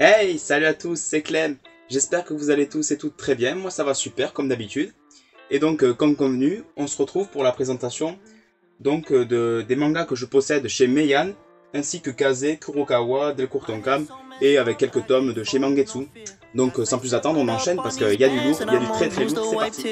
Hey, salut à tous, c'est Clem. J'espère que vous allez tous et toutes très bien. Moi, ça va super, comme d'habitude. Et donc, comme convenu, on se retrouve pour la présentation des mangas que je possède chez Meian, ainsi que Kaze, Kurokawa, Delcourt Tonkam, et avec quelques tomes de chez Mangetsu. Donc, sans plus attendre, on enchaîne parce qu'il y a du lourd, il y a du très très lourd, c'est parti.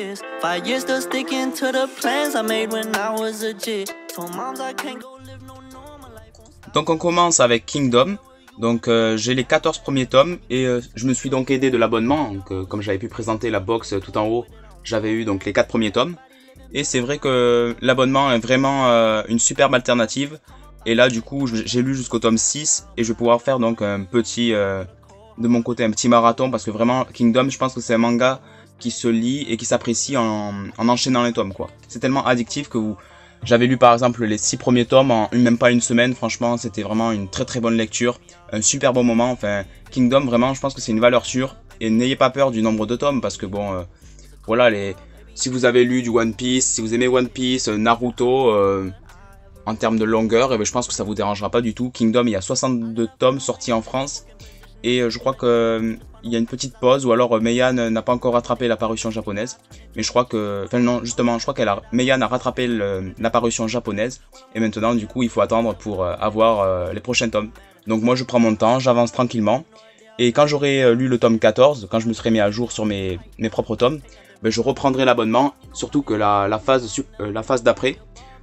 Donc, on commence avec Kingdom. Donc j'ai les 14 premiers tomes et je me suis donc aidé de l'abonnement. Donc comme j'avais pu présenter la box tout en haut, j'avais eu donc les 4 premiers tomes. Et c'est vrai que l'abonnement est vraiment une superbe alternative. Et là du coup j'ai lu jusqu'au tome 6 et je vais pouvoir faire donc un petit, de mon côté un petit marathon. Parce que vraiment Kingdom, je pense que c'est un manga qui se lit et qui s'apprécie en enchaînant les tomes, quoi. C'est tellement addictif que j'avais lu par exemple les 6 premiers tomes en même pas une semaine. Franchement c'était vraiment une très très bonne lecture, un super bon moment. Enfin Kingdom, vraiment je pense que c'est une valeur sûre. Et n'ayez pas peur du nombre de tomes parce que bon voilà, si vous avez lu du One Piece, si vous aimez One Piece, Naruto, en termes de longueur, et ben, je pense que ça vous dérangera pas du tout. Kingdom, il y a 62 tomes sortis en France. Et je crois que il y a une petite pause, ou alors Meian n'a pas encore rattrapé la parution japonaise. Mais je crois que, enfin non, justement, je crois Meian a rattrapé la parution japonaise. Et maintenant, du coup, il faut attendre pour avoir les prochains tomes. Donc moi, je prends mon temps, j'avance tranquillement. Et quand j'aurai lu le tome 14, quand je me serai mis à jour sur mes propres tomes, ben, je reprendrai l'abonnement. Surtout que la phase d'après,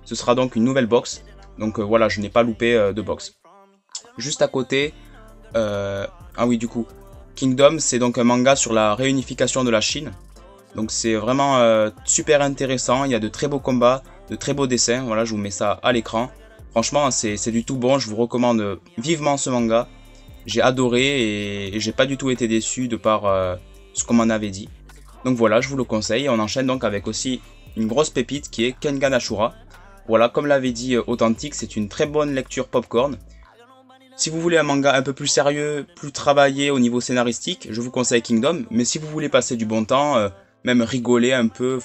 ce sera donc une nouvelle box. Donc voilà, je n'ai pas loupé de box. Juste à côté, ah oui, du coup, Kingdom, c'est donc un manga sur la réunification de la Chine. Donc c'est vraiment super intéressant, il y a de très beaux combats, de très beaux dessins. Voilà, je vous mets ça à l'écran. Franchement, c'est du tout bon, je vous recommande vivement ce manga. J'ai adoré et j'ai pas du tout été déçu de par ce qu'on m'en avait dit. Donc voilà, je vous le conseille. Et on enchaîne donc avec aussi une grosse pépite qui est Kengan Ashura. Voilà, comme l'avait dit Authentique, c'est une très bonne lecture popcorn. Si vous voulez un manga un peu plus sérieux, plus travaillé au niveau scénaristique, je vous conseille Kingdom. Mais si vous voulez passer du bon temps, même rigoler un peu,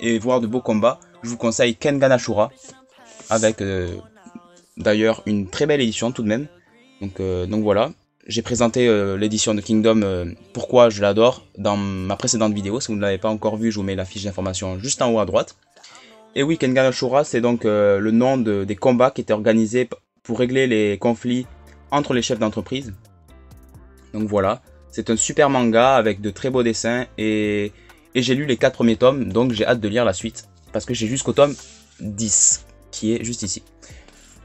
et voir de beaux combats, je vous conseille Kengan Ashura, avec d'ailleurs une très belle édition tout de même. Donc voilà, j'ai présenté l'édition de Kingdom, pourquoi je l'adore, dans ma précédente vidéo. Si vous ne l'avez pas encore vu, je vous mets la fiche d'information juste en haut à droite. Et oui, Kengan Ashura, c'est donc le nom des combats qui étaient organisés pour régler les conflits entre les chefs d'entreprise. Donc voilà, c'est un super manga avec de très beaux dessins et j'ai lu les 4 premiers tomes, donc j'ai hâte de lire la suite. Parce que j'ai jusqu'au tome 10, qui est juste ici.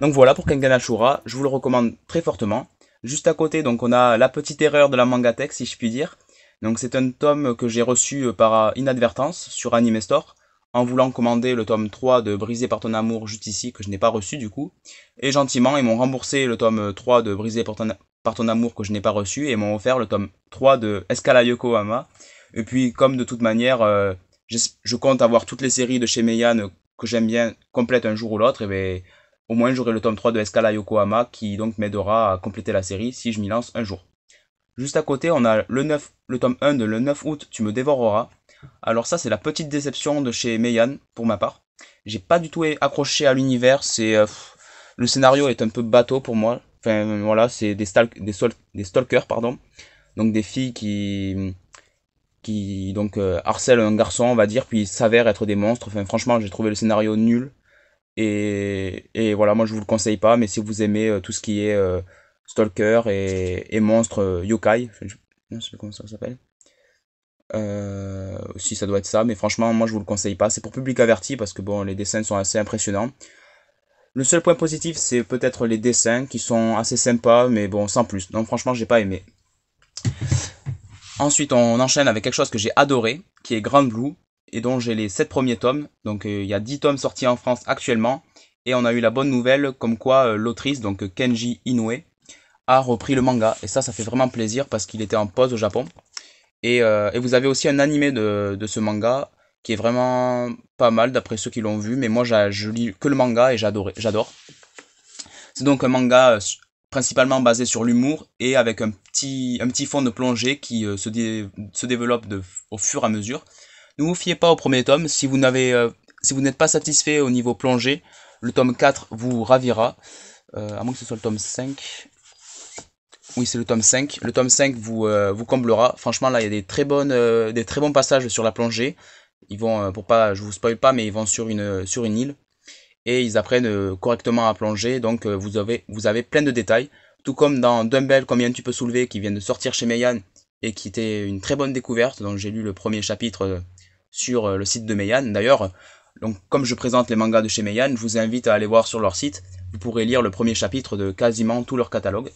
Donc voilà pour Kengan Ashura, je vous le recommande très fortement. Juste à côté, donc on a La Petite Erreur de la Mangatech, si je puis dire. Donc c'est un tome que j'ai reçu par inadvertance sur Anime Store, en voulant commander le tome 3 de Brisé par ton amour juste ici, que je n'ai pas reçu du coup. Et gentiment, ils m'ont remboursé le tome 3 de Brisé par ton amour que je n'ai pas reçu, et m'ont offert le tome 3 de Escala Yokohama. Et puis comme de toute manière, je compte avoir toutes les séries de chez Meian que j'aime bien complètes un jour ou l'autre, et bien au moins j'aurai le tome 3 de Escala Yokohama qui donc m'aidera à compléter la série si je m'y lance un jour. Juste à côté, on a le tome 1 de le 9 août, Tu me dévoreras. Alors ça, c'est la petite déception de chez Meian, pour ma part. J'ai pas du tout accroché à l'univers, le scénario est un peu bateau pour moi. Enfin, voilà, c'est des stalkers, pardon. Donc des filles qui donc harcèlent un garçon, on va dire, puis s'avèrent être des monstres. Enfin, franchement, j'ai trouvé le scénario nul. Et voilà, moi je vous le conseille pas, mais si vous aimez tout ce qui est stalker et monstres yokai, je sais pas comment ça s'appelle. Si ça doit être ça, mais franchement, moi je vous le conseille pas. C'est pour public averti parce que bon, les dessins sont assez impressionnants. Le seul point positif, c'est peut-être les dessins qui sont assez sympas, mais bon, sans plus. Donc franchement, j'ai pas aimé. Ensuite, on enchaîne avec quelque chose que j'ai adoré, qui est Grand Blue, et dont j'ai les 7 premiers tomes. Donc il y a 10 tomes sortis en France actuellement. Et on a eu la bonne nouvelle comme quoi l'autrice, donc Kenji Inoue, a repris le manga. Et ça fait vraiment plaisir parce qu'il était en pause au Japon. Et vous avez aussi un animé de ce manga qui est vraiment pas mal d'après ceux qui l'ont vu. Mais moi je lis que le manga et j'adore. C'est donc un manga principalement basé sur l'humour et avec un petit fond de plongée qui se développe au fur et à mesure. Ne vous fiez pas au premier tome, si vous n'êtes pas satisfait au niveau plongée, le tome 4 vous ravira, à moins que ce soit le tome 5. Oui, c'est le tome 5. Le tome 5 vous comblera. Franchement, là, il y a des très bons passages sur la plongée. Ils vont, pour pas, je vous spoil pas, mais ils vont sur une île et ils apprennent correctement à plonger. Donc, vous avez plein de détails. Tout comme dans Dumbbell, combien tu peux soulever, qui vient de sortir chez Meian et qui était une très bonne découverte. Donc, j'ai lu le premier chapitre sur le site de Meian. D'ailleurs, donc, comme je présente les mangas de chez Meian, je vous invite à aller voir sur leur site. Vous pourrez lire le premier chapitre de quasiment tout leur catalogue.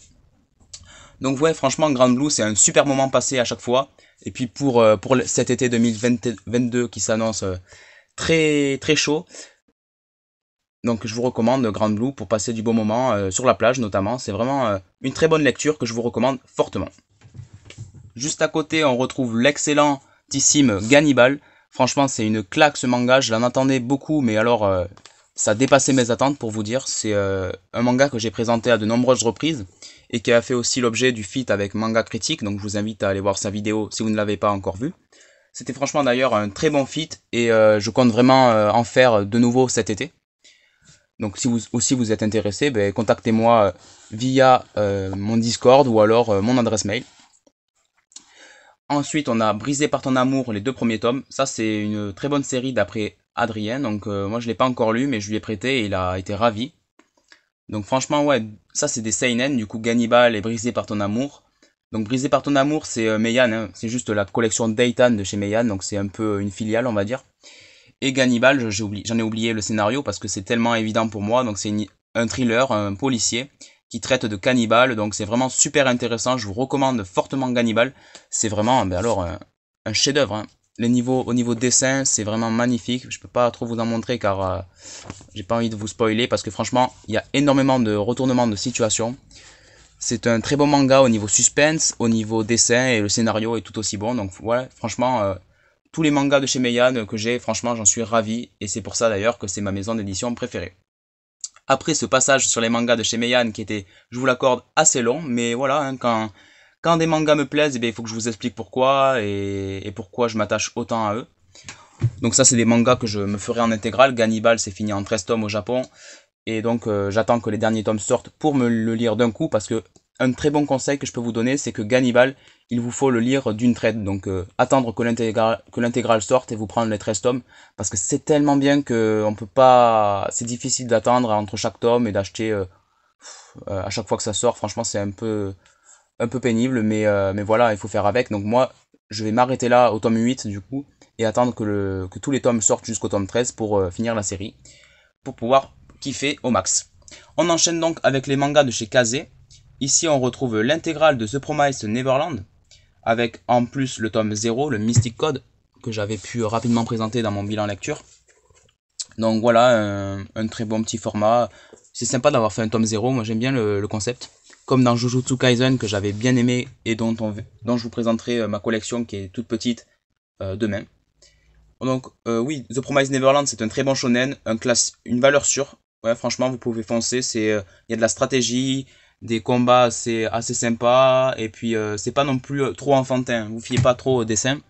Donc ouais, franchement, Grand Blue, c'est un super moment passé à chaque fois. Et puis pour cet été 2022 qui s'annonce très très chaud, donc je vous recommande Grand Blue pour passer du bon moment sur la plage notamment. C'est vraiment une très bonne lecture que je vous recommande fortement. Juste à côté, on retrouve l'excellentissime Gannibal. Franchement, c'est une claque ce manga. Je l'en attendais beaucoup, mais alors ça dépassait mes attentes pour vous dire. C'est un manga que j'ai présenté à de nombreuses reprises et qui a fait aussi l'objet du feat avec Manga Critique. Donc je vous invite à aller voir sa vidéo si vous ne l'avez pas encore vue. C'était franchement d'ailleurs un très bon feat et je compte vraiment en faire de nouveau cet été. Donc si vous êtes intéressé, ben, contactez-moi via mon Discord ou alors mon adresse mail. Ensuite, on a Brisé par ton amour, les 2 premiers tomes. Ça, c'est une très bonne série d'après Adrien. Donc, moi, je l'ai pas encore lu, mais je lui ai prêté et il a été ravi. Donc, franchement, ouais, ça, c'est des seinen. Du coup, Gannibal et Brisé par ton amour. Donc, Brisé par ton amour, c'est Meian. Hein. C'est juste la collection Deitan de chez Meian. Donc, c'est un peu une filiale, on va dire. Et Gannibal, j'en ai oublié le scénario parce que c'est tellement évident pour moi. Donc, c'est un thriller, un policier qui traite de cannibales, donc c'est vraiment super intéressant, je vous recommande fortement Gannibal, c'est vraiment un chef-d'œuvre. Hein. Au niveau dessin, c'est vraiment magnifique, je peux pas trop vous en montrer car j'ai pas envie de vous spoiler parce que franchement, il y a énormément de retournements de situation. C'est un très bon manga au niveau suspense, au niveau dessin et le scénario est tout aussi bon, donc voilà, franchement, tous les mangas de chez Meian que j'ai, franchement, j'en suis ravi et c'est pour ça d'ailleurs que c'est ma maison d'édition préférée. Après ce passage sur les mangas de chez Meian qui était, je vous l'accorde, assez long, mais voilà, hein, quand des mangas me plaisent, il faut que je vous explique pourquoi et pourquoi je m'attache autant à eux. Donc ça, c'est des mangas que je me ferai en intégrale. Gannibal, c'est fini en 13 tomes au Japon, et donc j'attends que les derniers tomes sortent pour me le lire d'un coup, parce que un très bon conseil que je peux vous donner, c'est que Gannibal, il vous faut le lire d'une traite. Donc attendre que l'intégrale sorte et vous prendre les 13 tomes. Parce que c'est tellement bien que on peut pas. C'est difficile d'attendre entre chaque tome et d'acheter à chaque fois que ça sort. Franchement, c'est un peu pénible, mais voilà, il faut faire avec. Donc moi, je vais m'arrêter là au tome 8 du coup, et attendre que tous les tomes sortent jusqu'au tome 13 pour finir la série. Pour pouvoir kiffer au max. On enchaîne donc avec les mangas de chez Kaze. Ici, on retrouve l'intégrale de The Promised Neverland, avec en plus le tome 0, le Mystic Code, que j'avais pu rapidement présenter dans mon bilan lecture. Donc voilà, un très bon petit format. C'est sympa d'avoir fait un tome 0, moi j'aime bien le concept. Comme dans Jujutsu Kaisen, que j'avais bien aimé, et dont je vous présenterai ma collection qui est toute petite demain. Donc oui, The Promised Neverland, c'est un très bon shonen, une valeur sûre. Ouais, franchement, vous pouvez foncer, il y a de la stratégie, des combats assez sympas, et puis c'est pas non plus trop enfantin, vous fiez pas trop au dessin.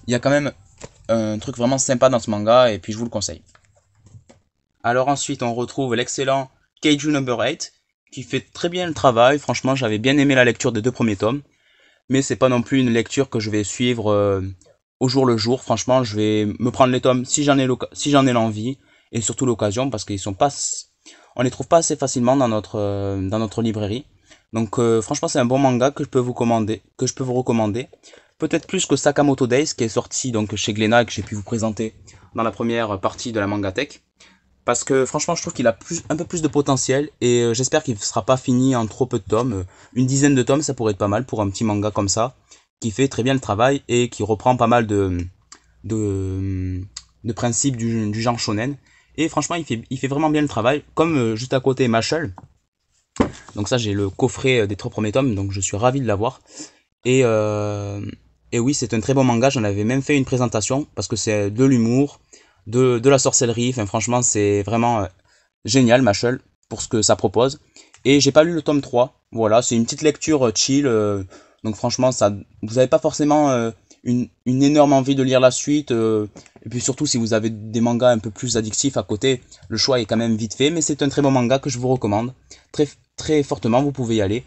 Il y a quand même un truc vraiment sympa dans ce manga, et puis je vous le conseille. Alors ensuite, on retrouve l'excellent Kaiju Number 8, qui fait très bien le travail. Franchement, j'avais bien aimé la lecture des 2 premiers tomes, mais c'est pas non plus une lecture que je vais suivre au jour le jour. Franchement, je vais me prendre les tomes si j'en ai l'envie, et surtout l'occasion, parce qu'ils sont pas, on les trouve pas assez facilement dans notre librairie. Donc franchement, c'est un bon manga que je peux vous recommander. Peut-être plus que Sakamoto Days, qui est sorti donc chez Glénat et que j'ai pu vous présenter dans la première partie de la Mangatech. Parce que franchement, je trouve qu'il a un peu plus de potentiel, et j'espère qu'il ne sera pas fini en trop peu de tomes. Une dizaine de tomes, ça pourrait être pas mal pour un petit manga comme ça, qui fait très bien le travail et qui reprend pas mal de principes du genre shonen. Et franchement, il fait vraiment bien le travail. Comme juste à côté Mashal. Donc ça, j'ai le coffret des 3 premiers tomes, donc je suis ravi de l'avoir. Et oui, c'est un très bon manga. J'en avais même fait une présentation parce que c'est de l'humour, de la sorcellerie. Enfin, franchement, c'est vraiment génial, Mashal, pour ce que ça propose. Et j'ai pas lu le tome 3. Voilà, c'est une petite lecture chill. Donc franchement, vous n'avez pas forcément une énorme envie de lire la suite. Et puis surtout, si vous avez des mangas un peu plus addictifs à côté, le choix est quand même vite fait. Mais c'est un très bon manga que je vous recommande. Très, très fortement, vous pouvez y aller.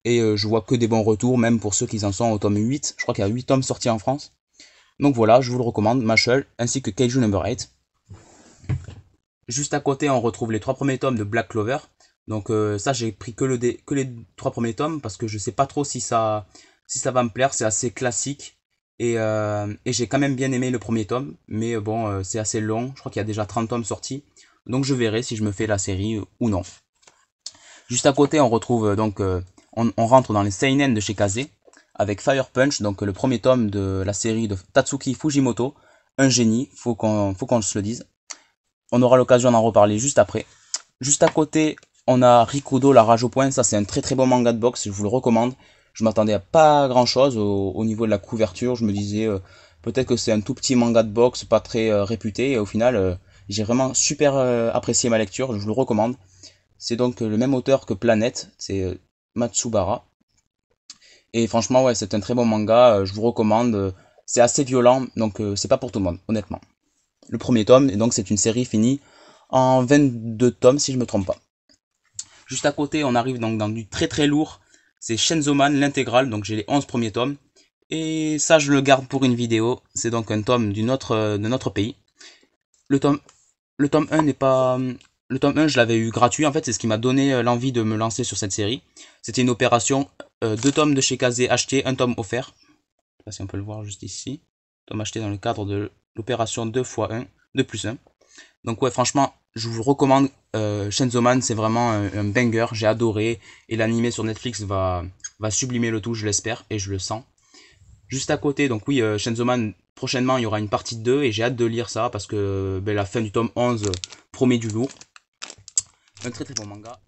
Et je vois que des bons retours, même pour ceux qui en sont au tome 8. Je crois qu'il y a 8 tomes sortis en France. Donc voilà, je vous le recommande, Mashle, ainsi que Kaiju Number 8. Juste à côté, on retrouve les 3 premiers tomes de Black Clover. Donc ça, j'ai pris que les 3 premiers tomes, parce que je sais pas trop si ça va me plaire. C'est assez classique. Et j'ai quand même bien aimé le premier tome. Mais bon, c'est assez long. Je crois qu'il y a déjà 30 tomes sortis. Donc je verrai si je me fais la série ou non. Juste à côté, on retrouve on rentre dans les seinen de chez Kaze avec Fire Punch, donc le premier tome de la série de Tatsuki Fujimoto, un génie, faut qu'on se le dise. On aura l'occasion d'en reparler juste après. Juste à côté, on a Rikudo, la rage au point. Ça, c'est un très très bon manga de boxe, je vous le recommande. Je m'attendais à pas grand chose au niveau de la couverture. Je me disais peut-être que c'est un tout petit manga de boxe, pas très réputé. Et au final, j'ai vraiment super apprécié ma lecture. Je vous le recommande. C'est donc le même auteur que Planète, c'est Matsubara. Et franchement, ouais, c'est un très bon manga. Je vous recommande. C'est assez violent, donc c'est pas pour tout le monde, honnêtement. Le premier tome, et donc c'est une série finie en 22 tomes, si je me trompe pas. Juste à côté, on arrive donc dans du très très lourd. C'est Chainsaw Man, l'intégrale, donc j'ai les 11 premiers tomes. Et ça, je le garde pour une vidéo. C'est donc un tome de notre pays. Le tome 1 n'est pas... Le tome 1, je l'avais eu gratuit. En fait, c'est ce qui m'a donné l'envie de me lancer sur cette série. C'était une opération. 2 tomes de chez Kaze achetés, un tome offert. Je sais pas si on peut le voir juste ici. Tome acheté dans le cadre de l'opération 2x1, 2+1. Donc ouais, franchement, je vous recommande Chainsaw Man, c'est vraiment un banger, j'ai adoré. Et l'animé sur Netflix va sublimer le tout, je l'espère, et je le sens. Juste à côté, donc oui, Chainsaw Man, prochainement, il y aura une partie 2, et j'ai hâte de lire ça, parce que la fin du tome 11 promet du lourd. Un très très bon manga.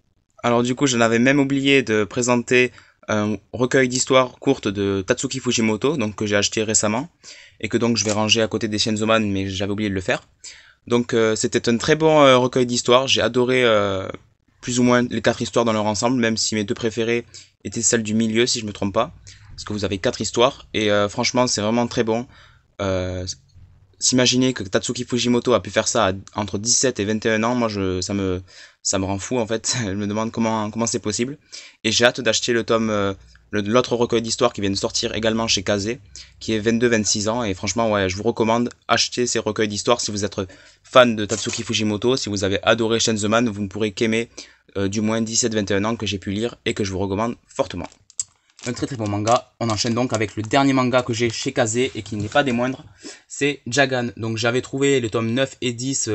Alors du coup, je n'avais même oublié de présenter un recueil d'histoires courtes de Tatsuki Fujimoto, donc que j'ai acheté récemment, et que donc je vais ranger à côté des Chainsaw Man, mais j'avais oublié de le faire. Donc c'était un très bon recueil d'histoires, j'ai adoré plus ou moins les 4 histoires dans leur ensemble, même si mes 2 préférées étaient celles du milieu, si je me trompe pas, parce que vous avez 4 histoires, et franchement c'est vraiment très bon. S'imaginer que Tatsuki Fujimoto a pu faire ça entre 17 et 21 ans, moi ça me rend fou en fait. Je me demande comment c'est possible. Et j'ai hâte d'acheter le tome l'autre recueil d'histoires qui vient de sortir également chez Kaze, qui est 22-26 ans. Et franchement, ouais, je vous recommande acheter ces recueils d'histoires si vous êtes fan de Tatsuki Fujimoto. Si vous avez adoré Chainsaw Man, vous ne pourrez qu'aimer du moins 17-21 ans que j'ai pu lire et que je vous recommande fortement. Un très très bon manga. On enchaîne donc avec le dernier manga que j'ai chez Kaze et qui n'est pas des moindres. C'est Jagan. Donc j'avais trouvé les tomes 9 et 10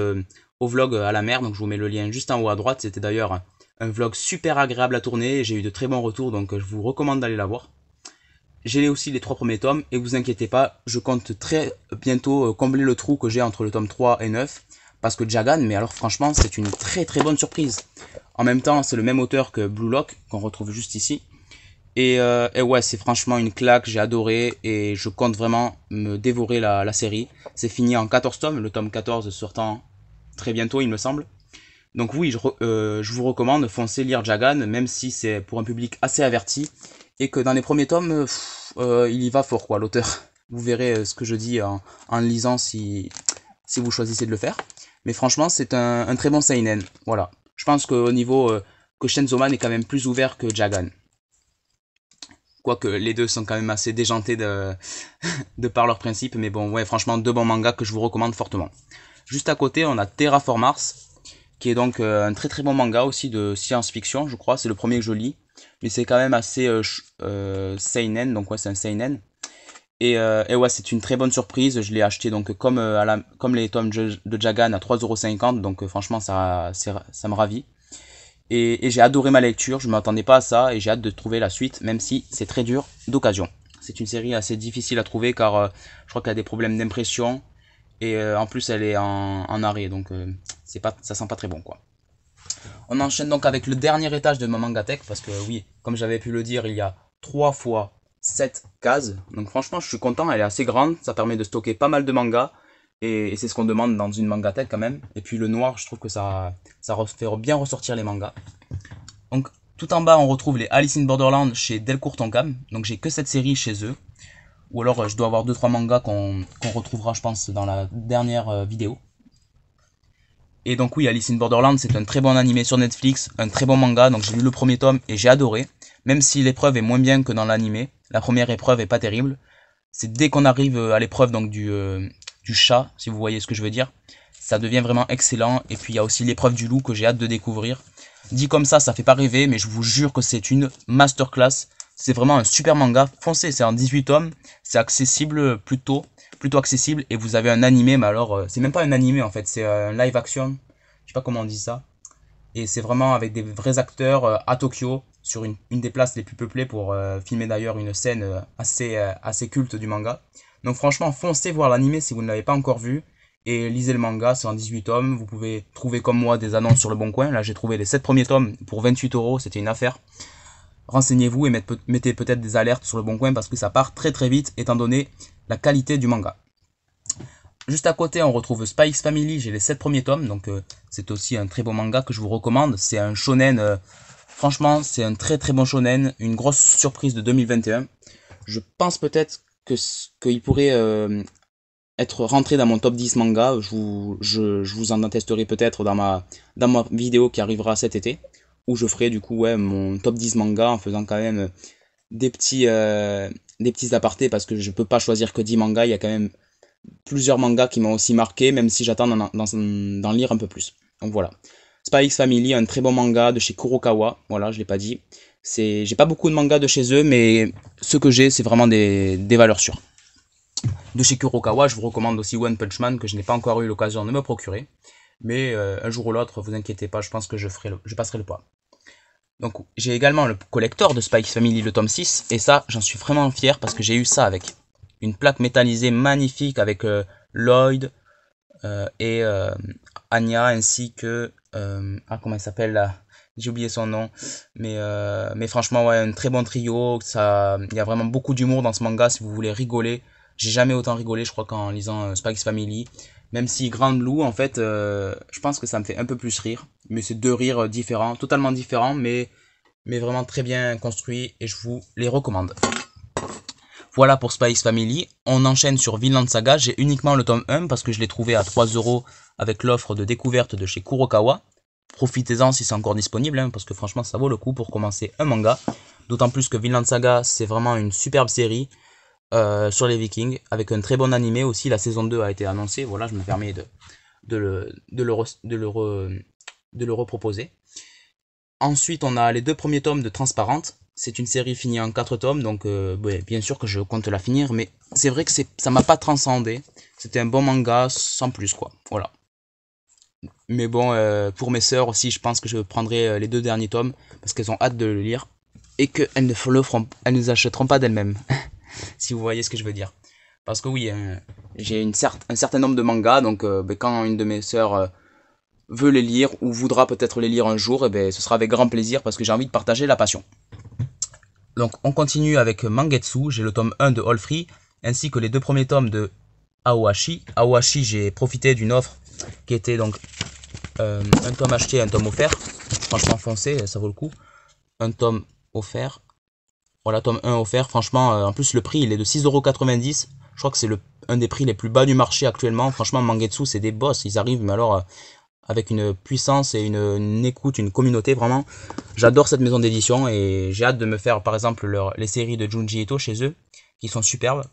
au vlog à la mer. Donc je vous mets le lien juste en haut à droite. C'était d'ailleurs un vlog super agréable à tourner. J'ai eu de très bons retours, donc je vous recommande d'aller la voir. J'ai aussi les 3 premiers tomes et vous inquiétez pas, je compte très bientôt combler le trou que j'ai entre le tome 3 et 9. Parce que Jagan, mais alors franchement, c'est une très très bonne surprise. En même temps, c'est le même auteur que Blue Lock, qu'on retrouve juste ici. Et ouais, c'est franchement une claque, j'ai adoré et je compte vraiment me dévorer la série. C'est fini en 14 tomes, le tome 14 sortant très bientôt il me semble. Donc oui, je vous recommande, foncez lire Jagan, même si c'est pour un public assez averti. Et que dans les premiers tomes, il y va fort quoi, l'auteur. Vous verrez ce que je dis en lisant si vous choisissez de le faire. Mais franchement, c'est un très bon seinen, voilà. Je pense qu'au niveau que Chainsaw Man est quand même plus ouvert que Jagan. Quoique les deux sont quand même assez déjantés de par leur principe. Mais bon, ouais, franchement, 2 bons mangas que je vous recommande fortement. Juste à côté, on a Terraform Mars, qui est donc un très très bon manga aussi de science-fiction, je crois. C'est le premier que je lis. Mais c'est quand même assez seinen, donc ouais, c'est un seinen. Et ouais, c'est une très bonne surprise. Je l'ai acheté donc comme les tomes de Jagan à 3,50€. Donc franchement, ça me ravit. Et j'ai adoré ma lecture, je ne m'attendais pas à ça et j'ai hâte de trouver la suite, même si c'est très dur d'occasion. C'est une série assez difficile à trouver car je crois qu'elle a des problèmes d'impression et en plus elle est en arrêt, donc ça sent pas très bon quoi. On enchaîne donc avec le dernier étage de ma mangatech parce que oui, comme j'avais pu le dire, il y a 3 fois 7 cases. Donc franchement je suis content, elle est assez grande, ça permet de stocker pas mal de mangas. Et c'est ce qu'on demande dans une mangatech quand même. Et puis le noir, je trouve que ça fait bien ressortir les mangas. Donc tout en bas, on retrouve les Alice in Borderland chez Delcourt Tonkam. Donc j'ai que cette série chez eux. Ou alors je dois avoir 2-3 mangas qu'on retrouvera, je pense, dans la dernière vidéo. Et donc oui, Alice in Borderland, c'est un très bon animé sur Netflix, un très bon manga, donc j'ai lu le premier tome et j'ai adoré. Même si l'épreuve est moins bien que dans l'animé, la première épreuve est pas terrible. C'est dès qu'on arrive à l'épreuve donc du chat, si vous voyez ce que je veux dire, ça devient vraiment excellent. Et puis il y a aussi l'épreuve du loup que j'ai hâte de découvrir. Dit comme ça fait pas rêver, mais je vous jure que c'est une masterclass. C'est vraiment un super manga. Foncez, c'est en 18 tomes, c'est accessible plutôt accessible, et vous avez un animé, mais alors c'est même pas un animé en fait, c'est un live action, je sais pas comment on dit ça, et c'est vraiment avec des vrais acteurs à Tokyo, sur une des places les plus peuplées pour filmer d'ailleurs une scène assez culte du manga. Donc franchement, foncez voir l'animé si vous ne l'avez pas encore vu, et lisez le manga, c'est en 18 tomes, vous pouvez trouver comme moi des annonces sur le Bon Coin, là j'ai trouvé les 7 premiers tomes pour 28 €, c'était une affaire. Renseignez-vous et mettez peut-être des alertes sur le Bon Coin parce que ça part très très vite étant donné la qualité du manga. Juste à côté, on retrouve Spy X Family, j'ai les 7 premiers tomes, donc c'est aussi un très beau manga que je vous recommande. C'est un shonen, franchement, c'est un très très bon shonen, une grosse surprise de 2021. Je pense peut-être qu'il pourrait être rentré dans mon top 10 manga. Je vous en attesterai peut-être dans ma vidéo qui arrivera cet été, où je ferai du coup mon top 10 manga en faisant quand même des petits apartés, parce que je peux pas choisir que 10 mangas, il y a quand même plusieurs mangas qui m'ont aussi marqué, même si j'attends d'en lire un peu plus. Donc voilà. Spy X Family, un très bon manga de chez Kurokawa, voilà, je l'ai pas dit. J'ai pas beaucoup de mangas de chez eux, mais ce que j'ai, c'est vraiment des valeurs sûres. De chez Kurokawa, je vous recommande aussi One Punch Man, que je n'ai pas encore eu l'occasion de me procurer. Mais un jour ou l'autre, vous inquiétez pas, je pense que je passerai le pas. Donc j'ai également le collector de Spy X Family, le tome 6, et ça, j'en suis vraiment fier parce que j'ai eu ça avec une plaque métallisée magnifique avec Lloyd et Anya, ainsi que... comment elle s'appelle là? J'ai oublié son nom. Mais franchement, ouais, un très bon trio. Il y a vraiment beaucoup d'humour dans ce manga si vous voulez rigoler. J'ai jamais autant rigolé, je crois, qu'en lisant Spy X Family. Même si Grand Blue, en fait, je pense que ça me fait un peu plus rire. Mais c'est deux rires différents, totalement différents, mais vraiment très bien construits, et je vous les recommande. Voilà pour Spy X Family. On enchaîne sur Vinland Saga. J'ai uniquement le tome 1 parce que je l'ai trouvé à 3 € avec l'offre de découverte de chez Kurokawa. Profitez-en si c'est encore disponible, hein, parce que franchement ça vaut le coup pour commencer un manga. D'autant plus que Vinland Saga, c'est vraiment une superbe série sur les Vikings, avec un très bon animé aussi. La saison 2 a été annoncée. Voilà, je me permets de le reproposer. Ensuite, on a les 2 premiers tomes de Transparente. C'est une série finie en 4 tomes, donc bien sûr que je compte la finir, mais c'est vrai que ça m'a pas transcendé. C'était un bon manga sans plus, quoi. Voilà. Mais bon, pour mes sœurs aussi, je pense que je prendrai les 2 derniers tomes parce qu'elles ont hâte de le lire et qu'elles ne les achèteront pas d'elles-mêmes. Si vous voyez ce que je veux dire. Parce que oui, j'ai un certain nombre de mangas, donc quand une de mes sœurs veut les lire ou voudra peut-être les lire un jour, ce sera avec grand plaisir parce que j'ai envie de partager la passion. Donc on continue avec Mangetsu, j'ai le tome 1 de All Free, ainsi que les 2 premiers tomes de Aoashi. Aoashi, j'ai profité d'une offre qui était donc un tome acheté, un tome offert. Franchement, foncez, ça vaut le coup. Un tome offert. Voilà, tome 1 offert. Franchement, en plus le prix il est de 6,90 €. Je crois que c'est un des prix les plus bas du marché actuellement. Franchement, Mangetsu, c'est des boss, ils arrivent, mais alors... avec une puissance et une écoute, une communauté, vraiment. J'adore cette maison d'édition et j'ai hâte de me faire par exemple les séries de Junji Ito chez eux, qui sont superbes.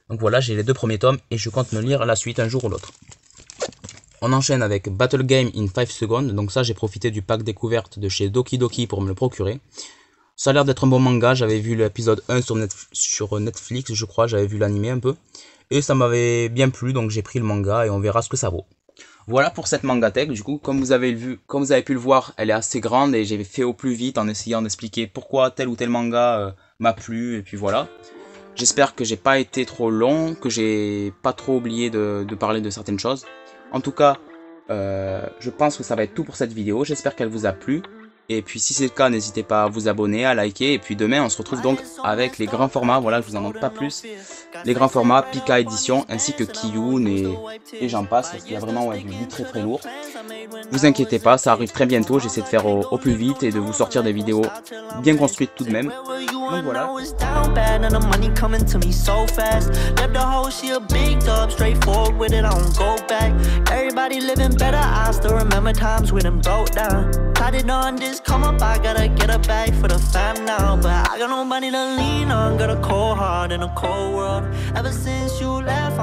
Donc voilà, j'ai les 2 premiers tomes et je compte me lire la suite un jour ou l'autre. On enchaîne avec Battle Game in 5 Seconds, donc ça j'ai profité du pack découverte de chez Doki Doki pour me le procurer. Ça a l'air d'être un bon manga, j'avais vu l'épisode 1 sur Netflix, je crois, j'avais vu l'animé un peu. Et ça m'avait bien plu, donc j'ai pris le manga et on verra ce que ça vaut. Voilà pour cette mangatech, du coup, comme vous avez pu le voir, elle est assez grande et j'ai fait au plus vite en essayant d'expliquer pourquoi tel ou tel manga m'a plu, et puis voilà. J'espère que j'ai pas été trop long, que j'ai pas trop oublié de parler de certaines choses. En tout cas, je pense que ça va être tout pour cette vidéo, j'espère qu'elle vous a plu. Et puis si c'est le cas, n'hésitez pas à vous abonner, à liker. Et puis demain, on se retrouve donc avec les grands formats. Voilà, je vous en montre pas plus. Les grands formats, Pika Edition, ainsi que Kiyun et j'en passe. Parce qu'il y a vraiment du très très lourd. Vous inquiétez pas, ça arrive très bientôt. J'essaie de faire au plus vite et de vous sortir des vidéos bien construites tout de même. Donc voilà. Tried it on this come up, I gotta get a bag for the fam now. But I got nobody to lean on, got a cold heart in a cold world. Ever since you left,